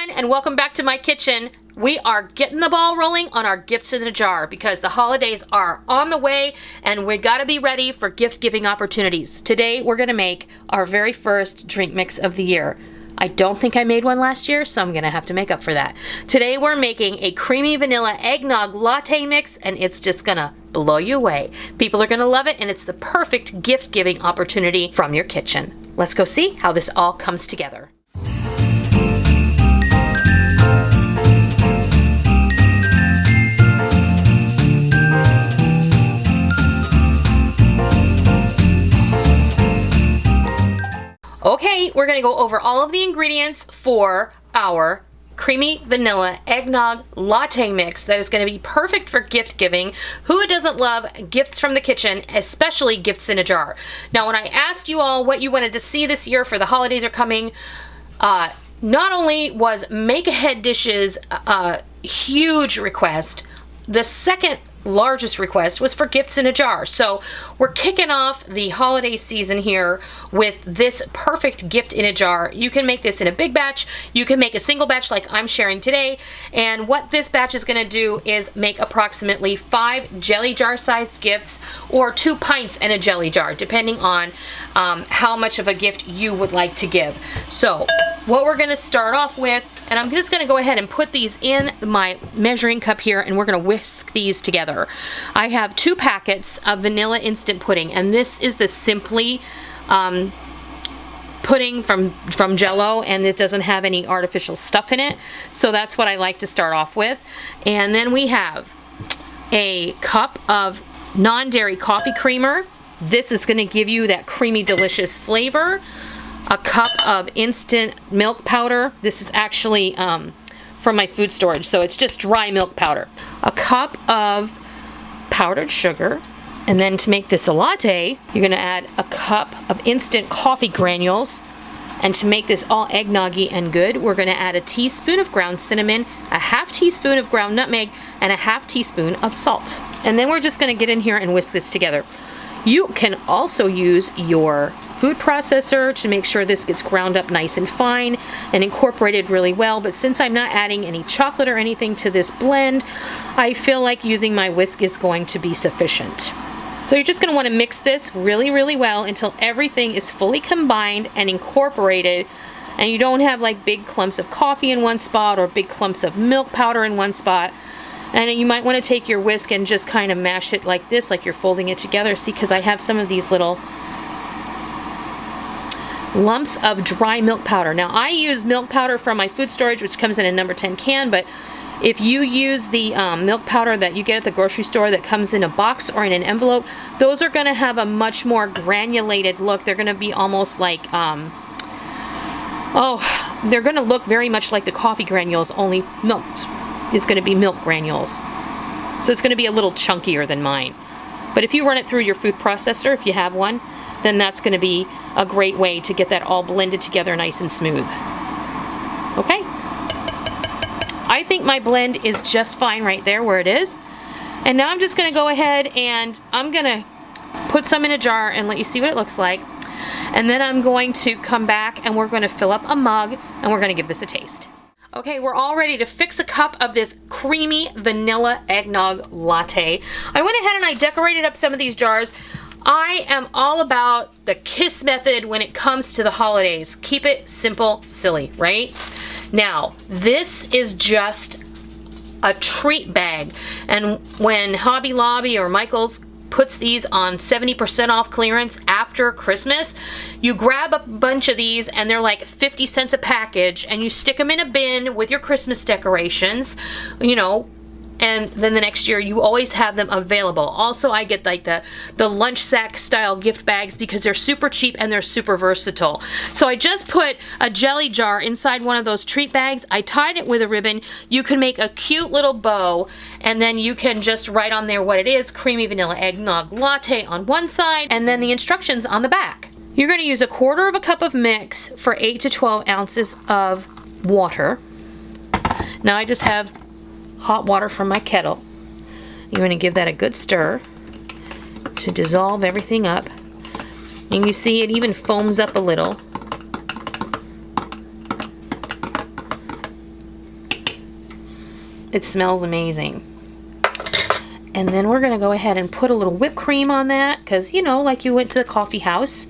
everyone, and welcome back to my kitchen. We are getting the ball rolling on our gifts in a jar because the holidays are on the way and we gotta be ready for gift giving opportunities. Today we're gonna make our very first drink mix of the year. I don't think I made one last year, so I'm gonna have to make up for that. Today we're making a creamy vanilla eggnog latte mix, and it's just gonna blow you away. People are gonna love it, and it's the perfect gift giving opportunity from your kitchen. Let's go see how this all comes together. Okay, we're gonna go over all of the ingredients for our creamy vanilla eggnog latte mix that is gonna be perfect for gift giving. Who doesn't love gifts from the kitchen, especially gifts in a jar? Now, when I asked you all what you wanted to see this year for the holidays are coming, not only was make ahead dishes a huge request, the second largest request was for gifts in a jar. So we're kicking off the holiday season here with this perfect gift in a jar. You can make this in a big batch, you can make a single batch like I'm sharing today, and what this batch is going to do is make approximately 5 jelly jar sized gifts or 2 pints in a jelly jar, depending on how much of a gift you would like to give. So what we're going to start off with, and I'm just going to go ahead and put these in my measuring cup here, and we're going to whisk these together. I have 2 packets of vanilla instant pudding, and this is the Simply pudding from Jell-O, and it doesn't have any artificial stuff in it, so that's what I like to start off with. And then we have a cup of non-dairy coffee creamer. This is going to give you that creamy delicious flavor. A cup of instant milk powder. This is actually from my food storage, so it's just dry milk powder. A cup of powdered sugar. And then to make this a latte, you're gonna add a cup of instant coffee granules. And to make this all eggnoggy and good, we're gonna add a teaspoon of ground cinnamon, a half teaspoon of ground nutmeg, and a half teaspoon of salt. And then we're just gonna get in here and whisk this together. You can also use your food processor to make sure this gets ground up nice and fine and incorporated really well, but since I'm not adding any chocolate or anything to this blend, I feel like using my whisk is going to be sufficient. So you're just going to want to mix this really, really well until everything is fully combined and incorporated, and you don't have like big clumps of coffee in one spot or big clumps of milk powder in one spot. And you might want to take your whisk and just kind of mash it like this, like you're folding it together. See, because I have some of these little lumps of dry milk powder. Now, I use milk powder from my food storage, which comes in a number 10 can, but if you use the milk powder that you get at the grocery store that comes in a box or in an envelope, those are going to have a much more granulated look. They're going to be almost like, they're going to look very much like the coffee granules, only milk. It's going to be milk granules. So it's going to be a little chunkier than mine. But if you run it through your food processor, if you have one, then that's going to be a great way to get that all blended together nice and smooth. Okay? I think my blend is just fine right there where it is. And now I'm just going to go ahead and I'm going to put some in a jar and let you see what it looks like. And then I'm going to come back and we're going to fill up a mug and we're going to give this a taste. Okay, we're all ready to fix a cup of this creamy vanilla eggnog latte. I went ahead and I decorated up some of these jars. I am all about the KISS method when it comes to the holidays. Keep it simple, silly, right? Now, this is just a treat bag. And when Hobby Lobby or Michael's puts these on 70% off clearance after Christmas, you grab a bunch of these and they're like 50 cents a package, and you stick them in a bin with your Christmas decorations, you know, and then the next year you always have them available. Also, I get like the lunch sack style gift bags because they're super cheap and they're super versatile. So I just put a jelly jar inside one of those treat bags. I tied it with a ribbon. You can make a cute little bow, and then you can just write on there what it is: creamy vanilla eggnog latte on one side, and then the instructions on the back. You're going to use 1/4 cup of mix for 8 to 12 ounces of water. Now I just have hot water from my kettle. You're going to give that a good stir to dissolve everything up. And you see it even foams up a little. It smells amazing. And then we're gonna go ahead and put a little whipped cream on that, because, you know, like you went to the coffee house.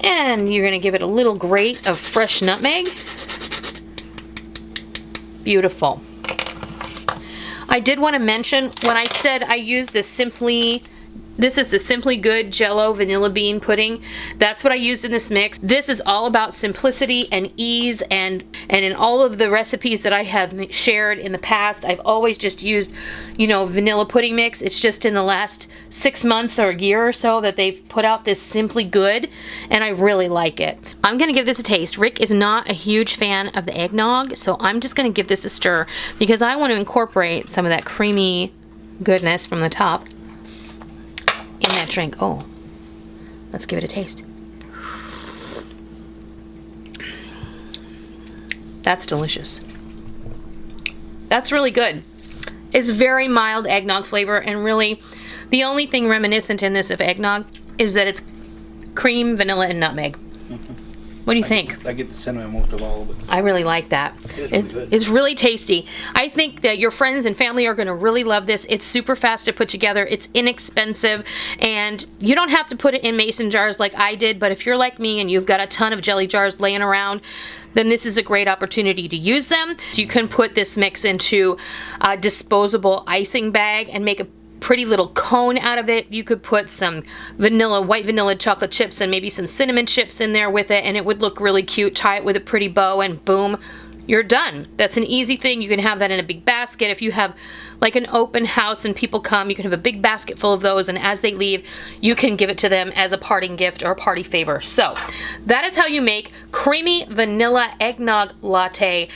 And you're gonna give it a little grate of fresh nutmeg. Beautiful. I did want to mention, when I said I use this this is the Simply Good Jell-O Vanilla Bean Pudding. That's what I used in this mix. This is all about simplicity and ease, and in all of the recipes that I have shared in the past, I've always just used, you know, vanilla pudding mix. It's just in the last 6 months or a year or so that they've put out this Simply Good, and I really like it. I'm gonna give this a taste. Rick is not a huge fan of the eggnog, so I'm just gonna give this a stir because I want to incorporate some of that creamy goodness from the top in that drink. Oh, let's give it a taste. That's delicious. That's really good. It's very mild eggnog flavor, and really the only thing reminiscent in this of eggnog is that it's cream, vanilla, and nutmeg. What do you think? I get the cinnamon most of all, but I really like that. It's really tasty. I think that your friends and family are going to really love this. It's super fast to put together. It's inexpensive, and you don't have to put it in mason jars like I did, but if you're like me and you've got a ton of jelly jars laying around, then this is a great opportunity to use them. So you can put this mix into a disposable icing bag and make a pretty little cone out of it. You could put some white vanilla chocolate chips and maybe some cinnamon chips in there with it, and it would look really cute. Tie it with a pretty bow and boom, you're done. That's an easy thing. You can have that in a big basket. If you have like an open house and people come, you can have a big basket full of those, and as they leave, you can give it to them as a parting gift or a party favor. So that is how you make Creamy Vanilla Eggnog Latte.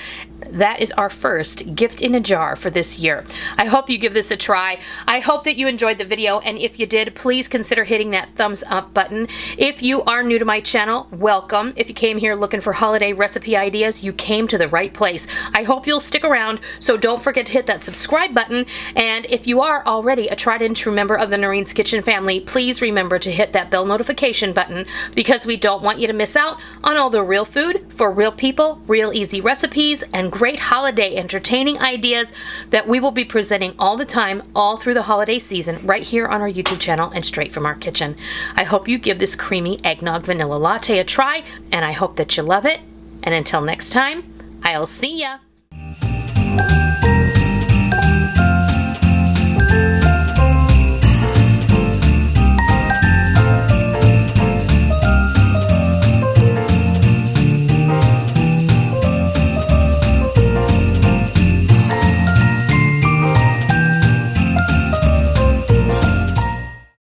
That is our first gift in a jar for this year. I hope you give this a try. I hope that you enjoyed the video, and if you did, please consider hitting that thumbs up button. If you are new to my channel, welcome. If you came here looking for holiday recipe ideas, you came to the right place. I hope you'll stick around, so don't forget to hit that subscribe button. And if you are already a tried and true member of the Noreen's Kitchen family, please remember to hit that bell notification button, because we don't want you to miss out on all the real food for real people, real easy recipes, and great holiday entertaining ideas that we will be presenting all the time, all through the holiday season, right here on our YouTube channel and straight from our kitchen. I hope you give this creamy eggnog vanilla latte a try, and I hope that you love it. And until next time, I'll see ya.